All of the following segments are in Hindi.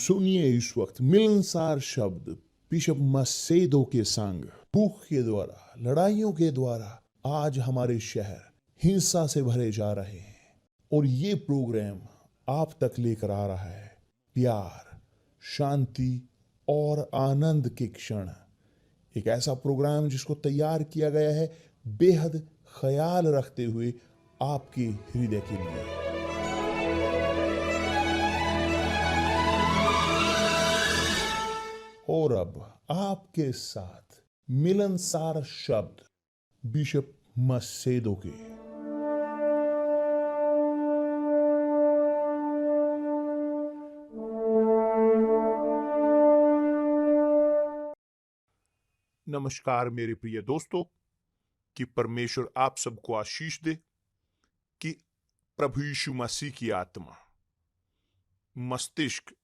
सुनिए इस वक्त मिलनसार शब्द बिशप मसेदो के संग। भूख के द्वारा, लड़ाइयों के द्वारा आज हमारे शहर हिंसा से भरे जा रहे हैं, और ये प्रोग्राम आप तक लेकर आ रहा है प्यार, शांति और आनंद के क्षण। एक ऐसा प्रोग्राम जिसको तैयार किया गया है बेहद ख्याल रखते हुए आपके हृदय के लिए। और अब आपके साथ मिलनसार शब्द बिशप मसेदो के। नमस्कार मेरे प्रिय दोस्तों, कि परमेश्वर आप सबको आशीष दे, कि प्रभु यीशु मसीह की आत्मा, मस्तिष्क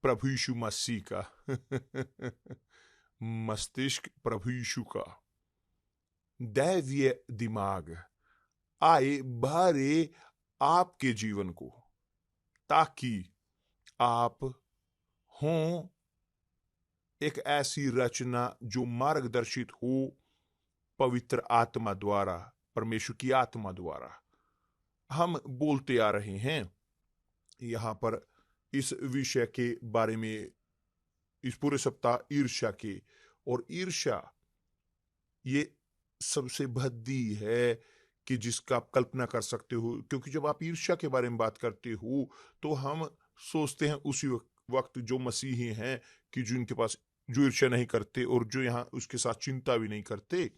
प्रभु यीशु मसीह का मस्तिष्क प्रभु यीशु का दैवीय दिमाग आए भरे आपके जीवन को, ताकि आप हों एक ऐसी रचना जो मार्गदर्शित हो पवित्र आत्मा द्वारा, परमेश्वर की आत्मा द्वारा। हम बोलते आ रहे हैं यहाँ पर इस विषय के बारे में इस पूरे सप्ताह ईर्ष्या के, और ईर्ष्या ये सबसे भद्दी है कि जिसका आप कल्पना कर सकते हो, क्योंकि जब आप ईर्ष्या के बारे में बात करते हो तो हम सोचते हैं उसी वक्त जो मसीही हैं कि जिनके पास जो ईर्ष्या नहीं करते और जो यहाँ उसके साथ चिंता भी नहीं करते,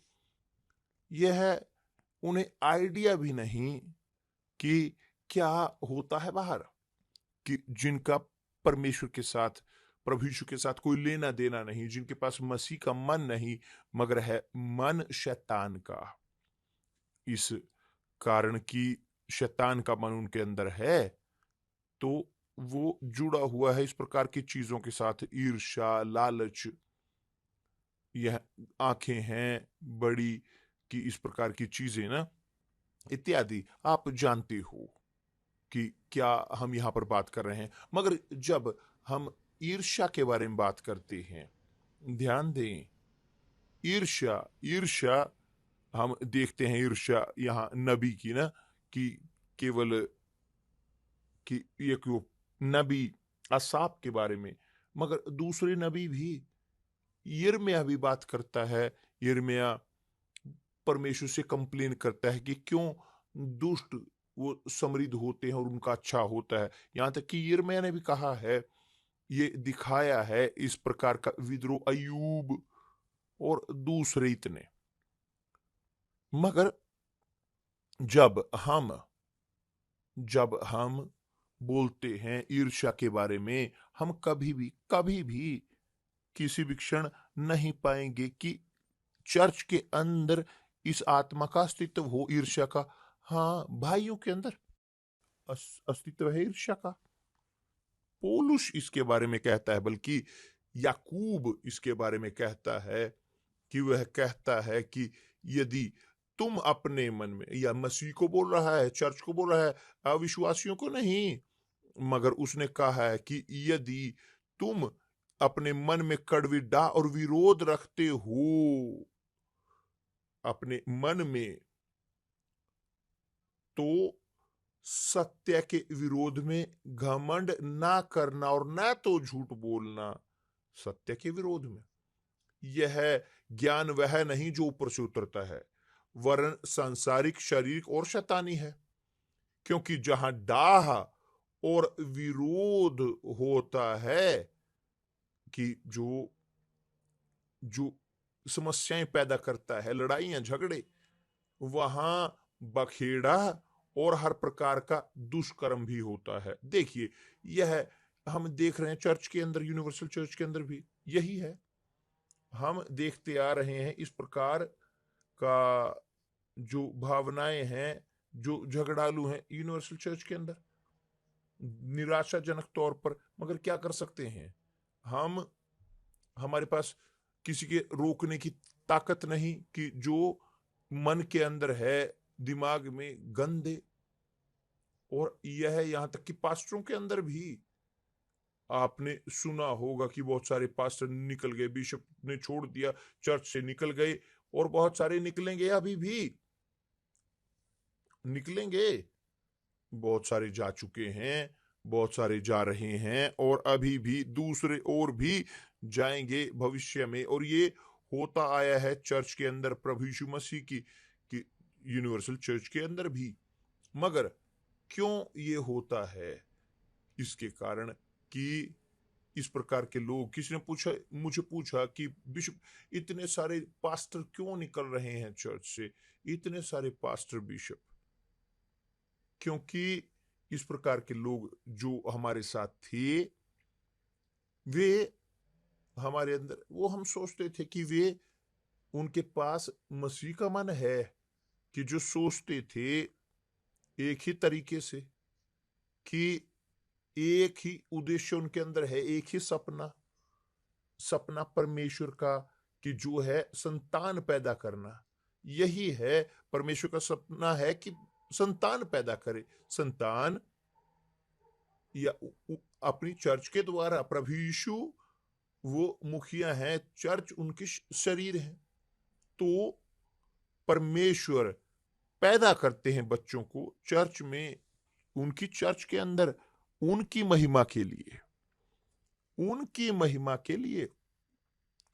यह उन्हें आइडिया भी नहीं कि क्या होता है बाहर, कि जिनका परमेश्वर के साथ, प्रभु यीशु के साथ कोई लेना देना नहीं, जिनके पास मसीह का मन नहीं मगर है मन शैतान का। इस कारण कि शैतान का मन उनके अंदर है, तो वो जुड़ा हुआ है इस प्रकार की चीजों के साथ, ईर्ष्या, लालच, यह आंखें हैं बड़ी, कि इस प्रकार की चीजें ना इत्यादि। आप जानते हो कि क्या हम यहाँ पर बात कर रहे हैं। मगर जब हम ईर्ष्या के बारे में बात करते हैं, ध्यान दें, ईर्ष्या हम देखते हैं, ईर्ष्या यहाँ नबी की ना, कि केवल कि ये क्यों नबी असाप के बारे में, मगर दूसरे नबी भी, यिर्मयाह भी बात करता है। यिर्मयाह परमेश्वर से कंप्लेन करता है कि क्यों दुष्ट वो समृद्ध होते हैं और उनका अच्छा होता है। यहाँ तक कि यिर्मयाह ने भी कहा है, ये दिखाया है इस प्रकार का विद्रोह अय्यूब और दूसरे इतने। मगर जब हम बोलते हैं ईर्ष्या के बारे में, हम कभी भी किसी भी क्षण नहीं पाएंगे कि चर्च के अंदर इस आत्मा का अस्तित्व हो, ईर्ष्या का। हाँ, भाइयों के अंदर अस्तित्व है ईर्ष्या का। पौलुस इसके बारे में कहता है, बल्कि याकूब इसके बारे में कहता है, कि वह कहता है कि यदि तुम अपने मन में, या मसीह को बोल रहा है, चर्च को बोल रहा है, अविश्वासियों को नहीं, मगर उसने कहा है कि यदि तुम अपने मन में कड़वी डाह और विरोध रखते हो अपने मन में, तो सत्य के विरोध में घमंड ना करना और ना तो झूठ बोलना। सत्य के विरोध में यह ज्ञान वह नहीं जो ऊपर से उतरता है, वरन सांसारिक, शारीरिक और शैतानी है। क्योंकि जहां डाह और विरोध होता है, कि जो समस्याएं पैदा करता है, लड़ाइयां, झगड़े, वहां बखेड़ा और हर प्रकार का दुष्कर्म भी होता है। देखिए, यह हम देख रहे हैं चर्च के अंदर, यूनिवर्सल चर्च के अंदर भी यही है। हम देखते आ रहे हैं इस प्रकार का जो भावनाएं हैं, जो झगड़ालू हैं यूनिवर्सल चर्च के अंदर, निराशाजनक तौर पर। मगर क्या कर सकते हैं हम? हमारे पास किसी के रोकने की ताकत नहीं, कि जो मन के अंदर है, दिमाग में गंदे, और यह यहाँ तक कि पास्टरों के अंदर भी आपने सुना होगा कि बहुत सारे पास्टर निकल गए, बिशप ने छोड़ दिया, चर्च से निकल गए, और बहुत सारे निकलेंगे, अभी भी निकलेंगे। बहुत सारे जा चुके हैं, बहुत सारे जा रहे हैं, और अभी भी दूसरे और भी जाएंगे भविष्य में। और ये होता आया है चर्च के अंदर, प्रभु यीशु मसीह की यूनिवर्सल चर्च के अंदर भी। मगर क्यों ये होता है? इसके कारण कि इस प्रकार के लोग, किसी ने मुझे पूछा कि बिशप, इतने सारे पास्टर क्यों निकल रहे हैं चर्च से, इतने सारे पास्टर, बिशप? क्योंकि इस प्रकार के लोग जो हमारे साथ थे, वे हमारे अंदर, वो हम सोचते थे कि वे, उनके पास मसीह का मन है, कि जो सोचते थे एक ही तरीके से, कि एक ही उद्देश्य उनके अंदर है, एक ही सपना परमेश्वर का, कि जो है संतान पैदा करना। यही है परमेश्वर का सपना, है कि संतान पैदा करे। संतान या अपनी चर्च के द्वारा। प्रभु यीशु वो मुखिया हैं, चर्च उनकी शरीर है। तो परमेश्वर पैदा करते हैं बच्चों को चर्च में, उनकी चर्च के अंदर, उनकी महिमा के लिए, उनकी महिमा के लिए,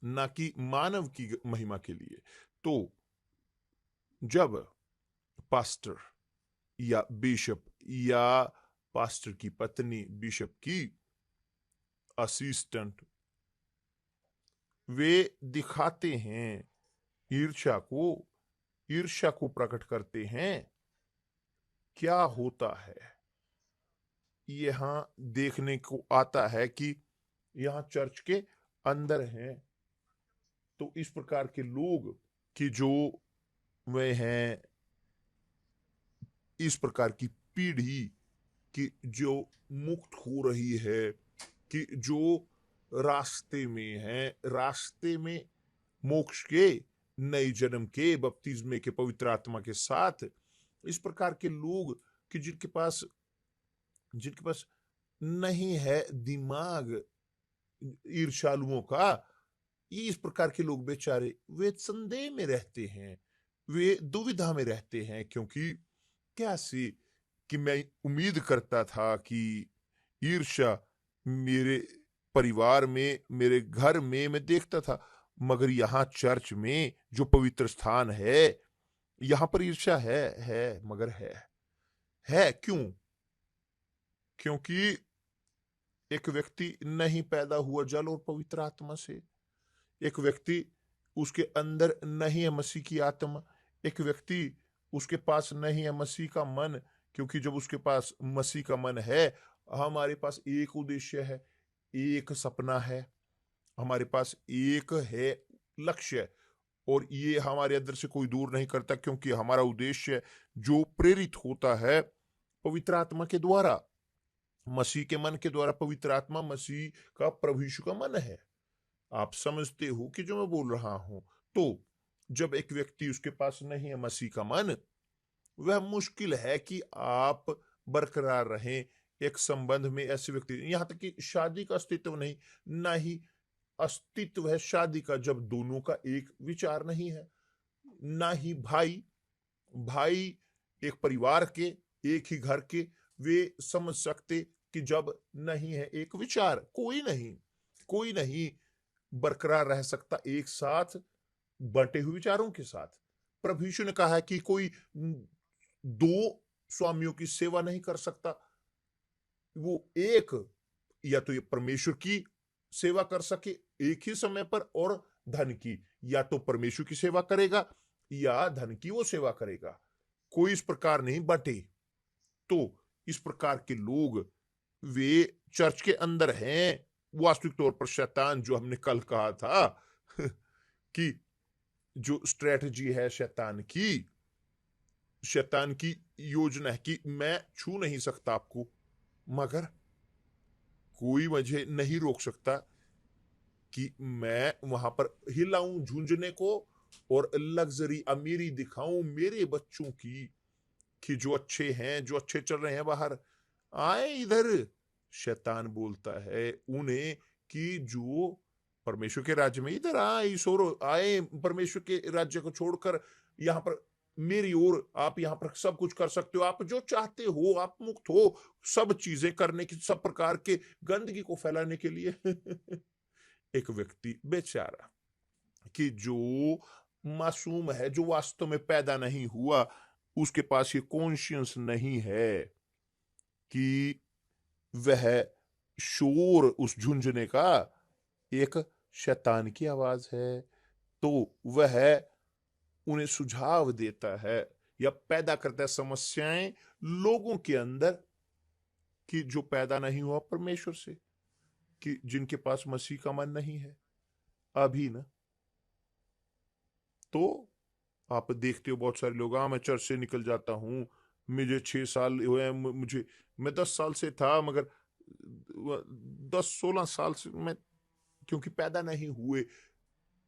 ना कि मानव की महिमा के लिए। तो जब पास्टर या बिशप या पास्टर की पत्नी, बिशप की असिस्टेंट, वे दिखाते हैं ईर्ष्या को प्रकट करते हैं, क्या होता है? यहां देखने को आता है कि यहां चर्च के अंदर हैं, तो इस प्रकार के लोग कि जो वे हैं, इस प्रकार की पीढ़ी कि जो मुक्त हो रही है, कि जो रास्ते में है, रास्ते में मोक्ष के, नए जन्म के, बपतिस्मे के, पवित्र आत्मा के साथ, इस प्रकार के लोग कि जिनके पास नहीं है दिमाग ईर्ष्यालुओं का, इस प्रकार के लोग बेचारे, वे संदेह में रहते हैं, वे दुविधा में रहते हैं। क्योंकि कैसे, कि मैं उम्मीद करता था कि ईर्ष्या मेरे परिवार में, मेरे घर में मैं देखता था, मगर यहाँ चर्च में जो पवित्र स्थान है, यहाँ पर ईर्ष्या है, मगर है क्यों? क्योंकि एक व्यक्ति नहीं पैदा हुआ जल और पवित्र आत्मा से, एक व्यक्ति, उसके अंदर नहीं है मसीह की आत्मा, एक व्यक्ति, उसके पास नहीं है मसीह का मन। क्योंकि जब उसके पास मसीह का मन है, हमारे पास एक उद्देश्य है, एक सपना है, हमारे पास एक है लक्ष्य, और ये हमारे अंदर से कोई दूर नहीं करता, क्योंकि हमारा उद्देश्य जो प्रेरित होता है पवित्र आत्मा के द्वारा, मसीह के मन के द्वारा। पवित्र आत्मा मसीह का, प्रभु यीशु का मन है। आप समझते हो कि जो मैं बोल रहा हूं? तो जब एक व्यक्ति, उसके पास नहीं है मसीह का मन, वह मुश्किल है कि आप बरकरार रहें एक संबंध में। ऐसे व्यक्ति, यहां तक कि शादी का अस्तित्व नहीं, ना ही अस्तित्व है शादी का, जब दोनों का एक विचार नहीं है। ना ही भाई एक परिवार के, एक ही घर के, वे समझ सकते कि जब नहीं है एक विचार, कोई नहीं बरकरार रह सकता एक साथ बंटे हुए विचारों के साथ। प्रभु यीशु ने कहा है कि कोई दो स्वामियों की सेवा नहीं कर सकता। वो एक, या तो ये परमेश्वर की सेवा कर सके एक ही समय पर, और धन की, या तो परमेश्वर की सेवा करेगा या धन की वो सेवा करेगा, कोई इस प्रकार नहीं बटे। तो इस प्रकार के लोग वे चर्च के अंदर हैं। वास्तविक तौर पर शैतान, जो हमने कल कहा था कि जो स्ट्रेटजी है शैतान की योजना है कि मैं छू नहीं सकता आपको, मगर कोई मुझे नहीं रोक सकता कि मैं वहां पर हिलाऊं झुंझुने को, और लग्जरी, अमीरी दिखाऊं मेरे बच्चों की, कि जो अच्छे हैं, जो अच्छे चल रहे हैं बाहर, आए इधर, शैतान बोलता है उन्हें कि जो परमेश्वर के राज्य में इधर आए, ईश्वर आए, परमेश्वर के राज्य को छोड़कर यहाँ पर मेरी ओर, आप यहाँ पर सब कुछ कर सकते हो, आप जो चाहते हो, आप मुक्त हो सब चीजें करने की, सब प्रकार के गंदगी को फैलाने के लिए। एक व्यक्ति बेचारा कि जो मासूम है, जो वास्तव में पैदा नहीं हुआ, उसके पास ये कॉन्शियस नहीं है कि वह शोर उस झुंझुने का एक शैतान की आवाज है, तो वह उन्हें सुझाव देता है या पैदा करता है समस्याएं लोगों के अंदर कि जो पैदा नहीं हुआ परमेश्वर से, कि जिनके पास मसीह का मन नहीं है अभी ना। तो आप देखते हो बहुत सारे लोग, मैं चर्च से निकल जाता हूं, मुझे 6 साल हुए, मुझे, मैं 10 साल से था, मगर 10-16 साल से मैं, क्योंकि पैदा नहीं हुए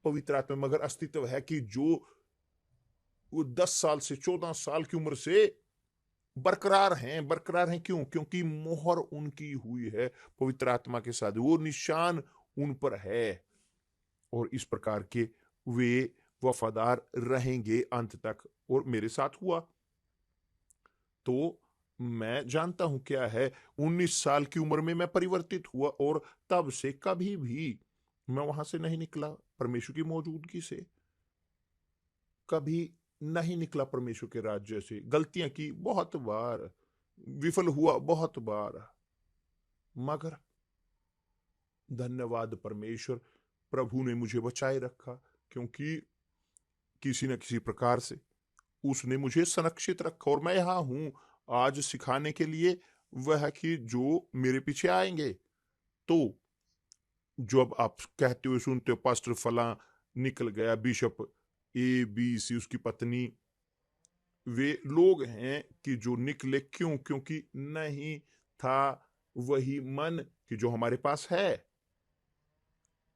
पवित्र आत्मा, मगर अस्तित्व है कि जो वो 10 साल से 14 साल की उम्र से बरकरार हैं। क्यों? क्योंकि मोहर उनकी हुई है पवित्र आत्मा के साथ, वो निशान उन पर है, और इस प्रकार के वे वफादार रहेंगे अंत तक। और मेरे साथ हुआ, तो मैं जानता हूं क्या है। 19 साल की उम्र में मैं परिवर्तित हुआ, और तब से कभी भी मैं वहां से नहीं निकला परमेश्वर की मौजूदगी से, कभी नहीं निकला परमेश्वर के राज्य से। गलतियां की बहुत बार, विफल हुआ बहुत बार, मगर धन्यवाद परमेश्वर, प्रभु ने मुझे बचाए रखा, क्योंकि किसी न किसी प्रकार से उसने मुझे संरक्षित रखा, और मैं यहां हूं आज सिखाने के लिए वह कि जो मेरे पीछे आएंगे। तो जब आप कहते हुए सुनते हो पास्टर फला निकल गया, बिशप ABC उसकी पत्नी, वे लोग हैं कि जो निकले, क्यों? क्योंकि नहीं था वही मन कि जो हमारे पास है।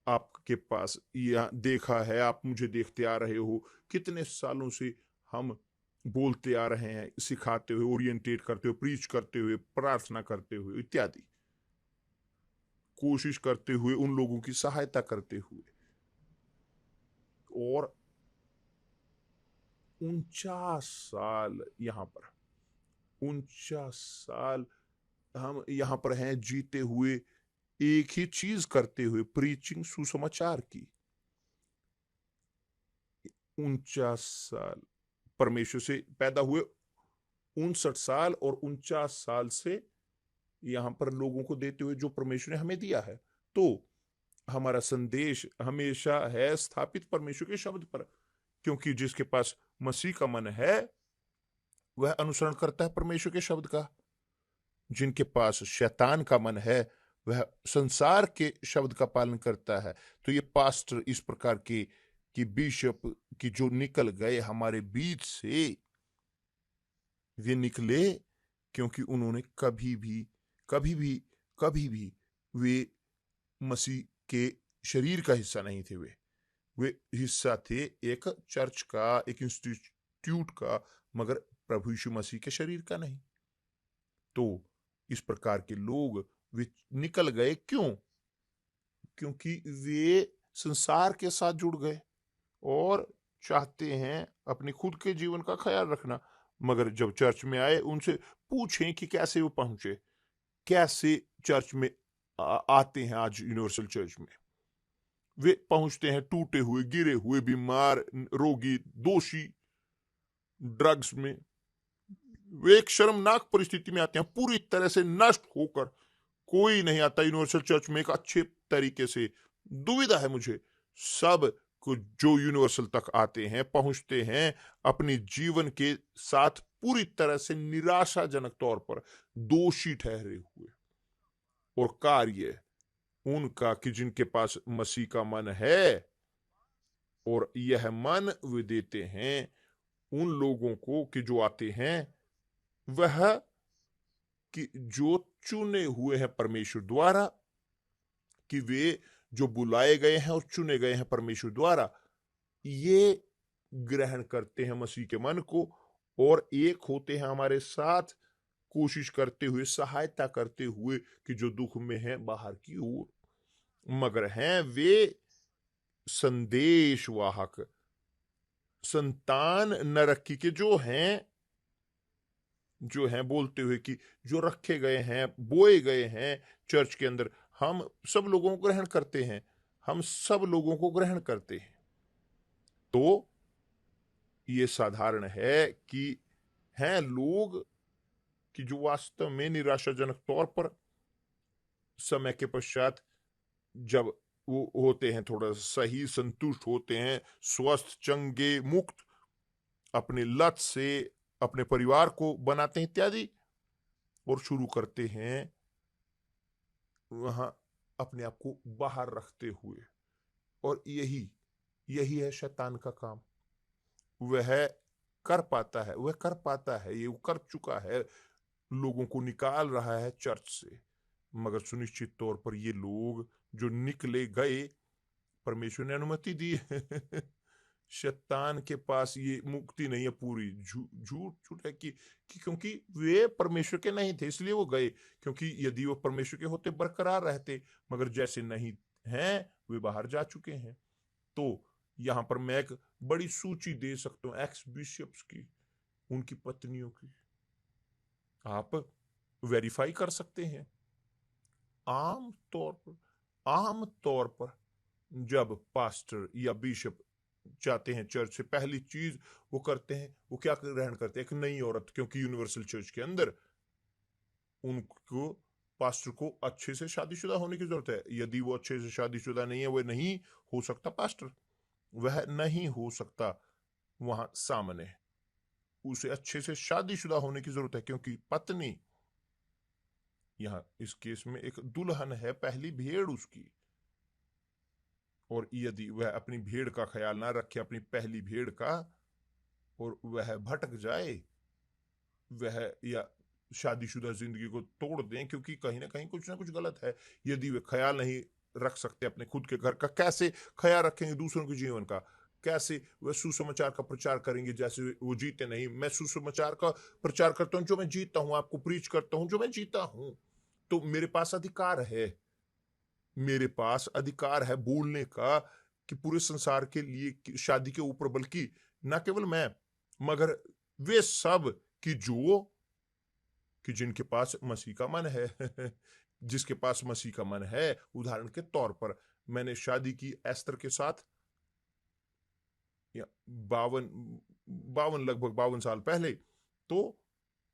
आपके पास यह देखा है, आप मुझे देखते आ रहे हो, कितने सालों से हम बोलते आ रहे हैं, सिखाते हुए, ओरिएंटेट करते हुए, प्रीच करते हुए, प्रार्थना करते हुए इत्यादि, कोशिश करते हुए, उन लोगों की सहायता करते हुए, और 49 साल यहाँ पर, 49 साल हम यहाँ पर हैं जीते हुए, एक ही चीज करते हुए, प्रीचिंग, सुसमाचार की। 49 साल परमेश्वर से पैदा हुए, 59 साल और 49 साल से यहाँ पर लोगों को देते हुए जो परमेश्वर ने हमें दिया है। तो हमारा संदेश हमेशा है स्थापित परमेश्वर के शब्द पर, क्योंकि जिसके पास मसीह का मन है वह अनुसरण करता है परमेश्वर के शब्द का। जिनके पास शैतान का मन है वह संसार के शब्द का पालन करता है। तो ये पास्टर इस प्रकार के कि बिशप की जो निकल गए हमारे बीच से, वे निकले क्योंकि उन्होंने कभी भी वे मसीह के शरीर का हिस्सा नहीं थे। वे हिस्सा थे एक चर्च का, एक इंस्टीट्यूट का, मगर प्रभु यीशु मसीह के शरीर का नहीं। तो इस प्रकार के लोग वे निकल गए, क्यों? क्योंकि वे संसार के साथ जुड़ गए और चाहते हैं अपने खुद के जीवन का ख्याल रखना। मगर जब चर्च में आए, उनसे पूछें कि कैसे वो पहुंचे, कैसे चर्च में आते हैं। आज यूनिवर्सल चर्च में वे पहुंचते हैं टूटे हुए, गिरे हुए, बीमार, रोगी, दोषी, ड्रग्स में। वे एक शर्मनाक परिस्थिति में आते हैं, पूरी तरह से नष्ट होकर। कोई नहीं आता यूनिवर्सल चर्च में एक अच्छे तरीके से। दुविधा है मुझे, सब को जो यूनिवर्सल तक आते हैं, पहुंचते हैं, अपने जीवन के साथ पूरी तरह से निराशाजनक तौर पर दोषी ठहरे हुए। और कार्य उनका कि जिनके पास मसीह का मन है, और यह मन वे देते हैं उन लोगों को कि जो आते हैं, वह कि जो चुने हुए हैं परमेश्वर द्वारा, कि वे जो बुलाए गए हैं और चुने गए हैं परमेश्वर द्वारा, ये ग्रहण करते हैं मसीह के मन को और एक होते हैं हमारे साथ, कोशिश करते हुए, सहायता करते हुए कि जो दुख में है बाहर की ओर, मगर हैं वे संदेश वाहक, संतान नरकी के जो हैं बोलते हुए कि जो रखे गए हैं, बोए गए हैं चर्च के अंदर, हम सब लोगों को ग्रहण करते हैं, हम सब लोगों को ग्रहण करते हैं। तो ये साधारण है कि हैं लोग कि जो वास्तव में निराशाजनक तौर पर समय के पश्चात जब वो होते हैं थोड़ा सही, संतुष्ट होते हैं, स्वस्थ, चंगे, मुक्त, अपने लत से अपने परिवार को बनाते हैं इत्यादि, और शुरू करते हैं वहां अपने आप को बाहर रखते हुए। और यही है शैतान का काम। वह कर पाता है, ये वो कर चुका है, लोगों को निकाल रहा है चर्च से, मगर सुनिश्चित तौर पर ये लोग जो निकले गए, परमेश्वर ने अनुमति दी है। शैतान के पास ये मुक्ति नहीं है पूरी, झूठ है कि क्योंकि वे परमेश्वर के नहीं थे इसलिए वो गए, क्योंकि यदि वो परमेश्वर के होते बरकरार रहते, मगर जैसे नहीं हैं वे बाहर जा चुके हैं। तो यहां पर मैं एक बड़ी सूची दे सकता हूं एक्स बिशप्स की, उनकी पत्नियों की, आप वेरीफाई कर सकते हैं। आम तौर पर जब पास्टर या बिशप जाते हैं चर्च से, पहली चीज वो करते हैं, वो क्या ग्रहण करते हैं? एक नई औरत, क्योंकि यूनिवर्सल चर्च के अंदर उनको, पास्टर को अच्छे से शादीशुदा होने की जरूरत है। यदि वो अच्छे से शादीशुदा नहीं है, वह नहीं हो सकता पास्टर, वह नहीं हो सकता वहां सामने। उसे अच्छे से शादीशुदा होने की जरूरत है, क्योंकि पत्नी यहां इस केस में एक दुल्हन है, पहली भेड़ उसकी। और यदि वह अपनी भेड़ का ख्याल ना रखे, अपनी पहली भेड़ का, और वह भटक जाए, वह या शादीशुदा जिंदगी को तोड़ दें, क्योंकि कहीं ना कहीं कुछ ना कुछ गलत है। यदि वे ख्याल नहीं रख सकते अपने खुद के घर का, कैसे ख्याल रखेंगे दूसरों के जीवन का? कैसे वह सुसमाचार का प्रचार करेंगे जैसे वो जीते नहीं? मैं सुसमाचार का प्रचार करता हूं जो मैं जीता हूं, आपको प्रीच करता हूं जो मैं जीता हूं। तो मेरे पास अधिकार है, मेरे पास अधिकार है बोलने का कि पूरे संसार के लिए शादी के ऊपर, बल्कि ना केवल मैं, मगर वे सब कि जिनके पास मसीह का मन है। जिसके पास मसीह का मन है, उदाहरण के तौर पर मैंने शादी की एस्तर के साथ, या 52 साल पहले। तो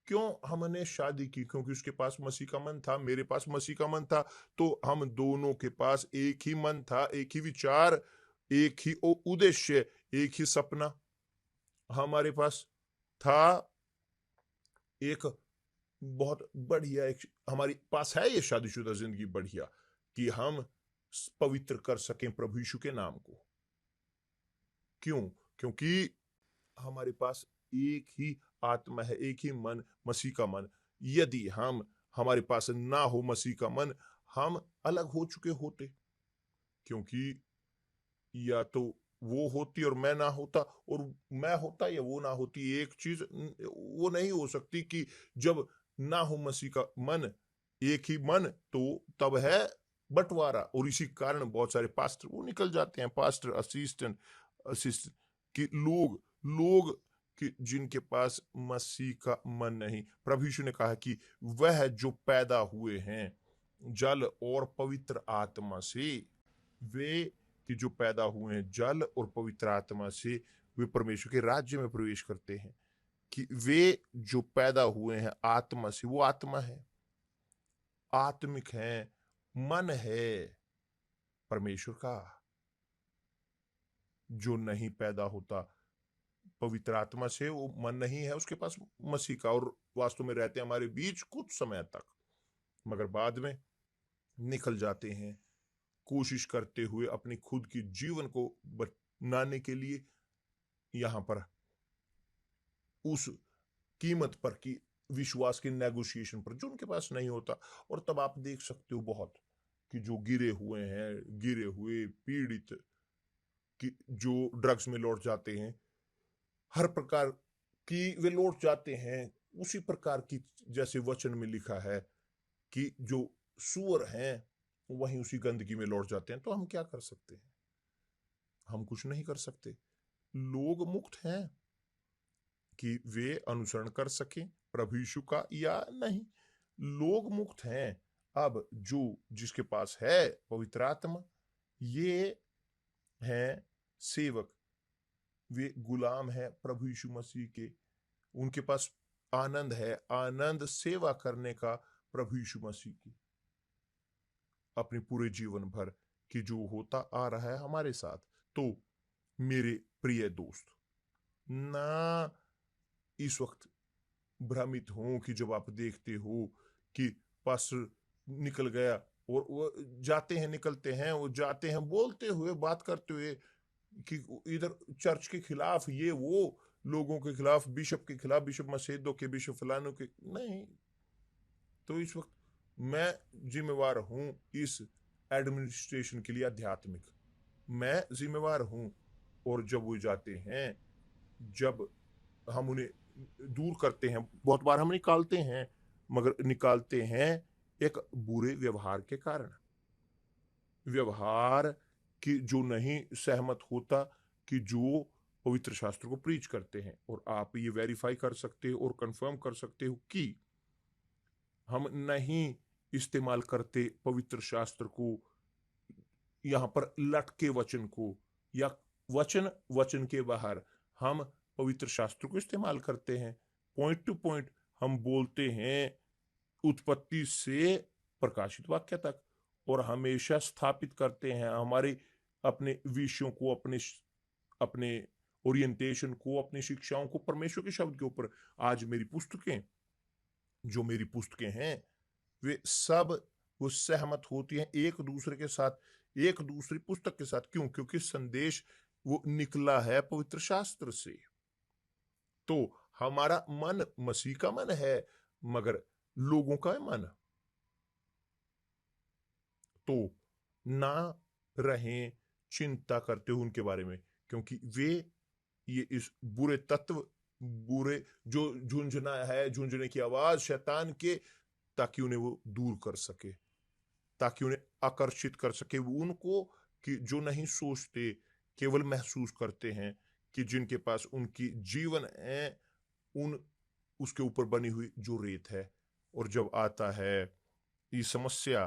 क्यों हमने शादी की? क्योंकि उसके पास मसीह का मन था, मेरे पास मसीह का मन था। तो हम दोनों के पास एक ही मन था, एक ही विचार, एक ही उद्देश्य, एक ही सपना हमारे पास था। एक बहुत बढ़िया, एक हमारे पास है ये शादीशुदा जिंदगी बढ़िया, कि हम पवित्र कर सकें प्रभु यीशु के नाम को। क्यों? क्योंकि हमारे पास एक ही आत्मा है, एक ही मन, मसीह का मन। यदि हमारे पास ना हो मसीह का मन, हम अलग हो चुके होते, क्योंकि या तो वो होती और मैं ना होता, और मैं होता या वो ना होती। एक चीज वो नहीं हो सकती कि जब ना हो मसीह का मन, एक ही मन, तो तब है बंटवारा। और इसी कारण बहुत सारे पास्टर वो निकल जाते हैं, पास्टर असिस्टेंट कि लोग कि जिनके पास मसीह का मन नहीं। प्रभु यीशु ने कहा कि वह जो पैदा हुए हैं जल और पवित्र आत्मा से, वे कि जो पैदा हुए हैं जल और पवित्र आत्मा से, वे परमेश्वर के राज्य में प्रवेश करते हैं। कि वे जो पैदा हुए हैं आत्मा से, वो आत्मा है, आत्मिक है, मन है परमेश्वर का। जो नहीं पैदा होता पवित्र आत्मा से, वो मन नहीं है उसके पास मसीह का, और वास्तव में रहते हैं हमारे बीच कुछ समय तक, मगर बाद में निकल जाते हैं, कोशिश करते हुए अपनी खुद की जीवन को बनाने के लिए, यहां पर उस कीमत पर कि विश्वास के नेगोशिएशन पर जो उनके पास नहीं होता। और तब आप देख सकते हो बहुत कि जो गिरे हुए पीड़ित, कि जो ड्रग्स में लौट जाते हैं, हर प्रकार की वे लौट जाते हैं, उसी प्रकार की, जैसे वचन में लिखा है कि जो सूअर हैं वहीं उसी गंदगी में लौट जाते हैं। तो हम क्या कर सकते हैं? हम कुछ नहीं कर सकते। लोग मुक्त हैं कि वे अनुसरण कर सकें प्रभु यीशु का या नहीं। लोग मुक्त हैं। अब जो जिसके पास है पवित्र आत्मा, ये हैं सेवक, वे गुलाम हैं प्रभु यीशु मसीह के। उनके पास आनंद है, आनंद सेवा करने का प्रभु यीशु मसीह की, अपने पूरे जीवन भर कि जो होता आ रहा है हमारे साथ। तो मेरे प्रिय दोस्त, ना इस वक्त भ्रमित हो कि जब आप देखते हो कि पास्टर निकल गया और वो जाते हैं, निकलते हैं, वो जाते हैं बोलते हुए, बात करते हुए कि इधर चर्च के खिलाफ, ये वो लोगों के खिलाफ, बिशप के खिलाफ, बिशप मसेदो के, बिशप फलानों के नहीं। तो इस वक्त मैं जिम्मेवार हूं इस एडमिनिस्ट्रेशन के लिए, आध्यात्मिक मैं जिम्मेवार हूं। और जब वो जाते हैं, जब हम उन्हें दूर करते हैं, बहुत बार हम निकालते हैं, मगर निकालते हैं एक बुरे व्यवहार के कारण, व्यवहार कि जो नहीं सहमत होता कि जो पवित्र शास्त्र को प्रीच करते हैं। और आप ये वेरीफाई कर सकते हो और कंफर्म कर सकते हो कि हम नहीं इस्तेमाल करते पवित्र शास्त्र को, यहां पर लटके वचन को, या वचन के बाहर हम पवित्र शास्त्र को इस्तेमाल करते हैं। पॉइंट टू पॉइंट हम बोलते हैं, उत्पत्ति से प्रकाशित वाक्य तक, और हमेशा स्थापित करते हैं हमारे अपने विषयों को, अपने ओरिएंटेशन को, अपनी शिक्षाओं को परमेश्वर के शब्द के ऊपर। आज मेरी पुस्तकें हैं, वे सब वो सहमत होती हैं एक दूसरे के साथ, एक दूसरी पुस्तक के साथ। क्यों? क्योंकि संदेश वो निकला है पवित्र शास्त्र से। तो हमारा मन मसीह का मन है, मगर लोगों का मन। तो ना रहें चिंता करते हो उनके बारे में, क्योंकि वे ये इस बुरे तत्व, बुरे जो झुंझुने की आवाज शैतान के, ताकि उन्हें वो दूर कर सके, ताकि उन्हें आकर्षित कर सके वो उनको, कि जो नहीं सोचते, केवल महसूस करते हैं कि जिनके पास उनकी जीवन है, उन उसके ऊपर बनी हुई जो रेत है। और जब आता है ये समस्या,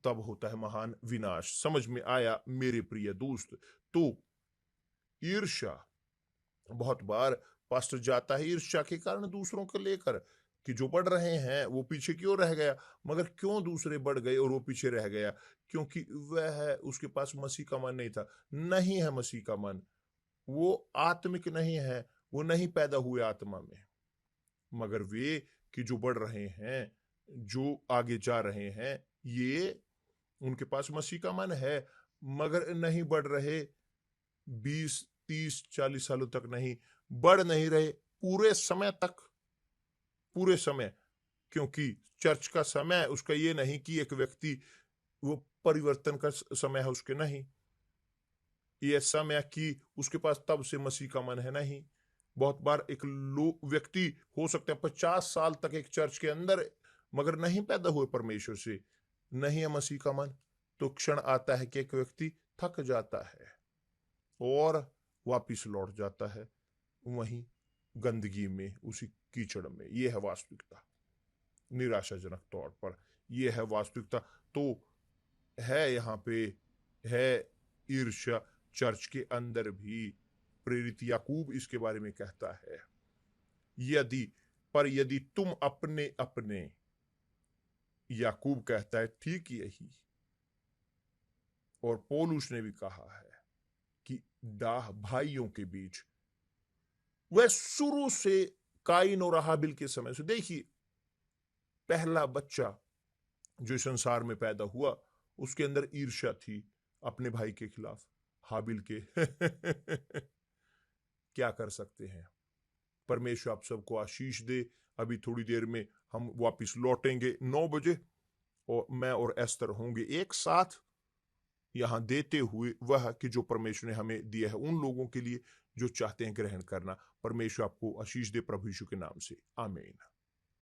तब होता है महान विनाश। समझ में आया मेरे प्रिय दोस्त? तो ईर्ष्या, बहुत बार पास्टर जाता है ईर्ष्या के कारण दूसरों को लेकर, कि जो बढ़ रहे हैं वो पीछे क्यों रह गया। मगर क्यों दूसरे बढ़ गए और वो पीछे रह गया? क्योंकि वह उसके पास मसीह का मन नहीं था। नहीं है मसीह का मन, वो आत्मिक नहीं है, वो नहीं पैदा हुए आत्मा में। मगर वे कि जो बढ़ रहे हैं, जो आगे जा रहे हैं, ये उनके पास मसीह का मन है, मगर नहीं बढ़ रहे। 20, 30, 40 सालों तक नहीं बढ़ नहीं रहे, पूरे समय। क्योंकि चर्च का समय उसका ये नहीं कि एक व्यक्ति वो परिवर्तन का समय है उसके, नहीं। ये समय कि उसके पास तब से मसीह का मन है, नहीं। बहुत बार एक व्यक्ति हो सकता है 50 साल तक एक चर्च के अंदर, मगर नहीं पैदा हुए परमेश्वर से, नहीं है मसीह का मन। तो क्षण आता है कि एक व्यक्ति थक जाता है और वापिस लौट जाता है वहीं गंदगी में, उसी कीचड़ में। यह है वास्तविकता, निराशाजनक तौर पर यह है वास्तविकता। तो है यहाँ पे है ईर्ष्या चर्च के अंदर भी। प्रेरित याकूब इसके बारे में कहता है, यदि तुम अपने याकूब कहता है ठीक यही, और पौलुस ने भी कहा है कि दाह भाइयों के बीच, वह शुरू से काइन और हाबिल के समय से, देखिए पहला बच्चा जो संसार में पैदा हुआ उसके अंदर ईर्ष्या थी अपने भाई के खिलाफ, हाबिल के। क्या कर सकते हैं? परमेश्वर आप सबको आशीष दे। अभी थोड़ी देर में हम वापस लौटेंगे 9 बजे, और मैं और एस्तर होंगे एक साथ यहां देते हुए वह कि जो परमेश्वर ने हमें दिया है उन लोगों के लिए जो चाहते हैं ग्रहण करना। परमेश्वर आपको आशीष दे प्रभु यीशु के नाम से, आमीन।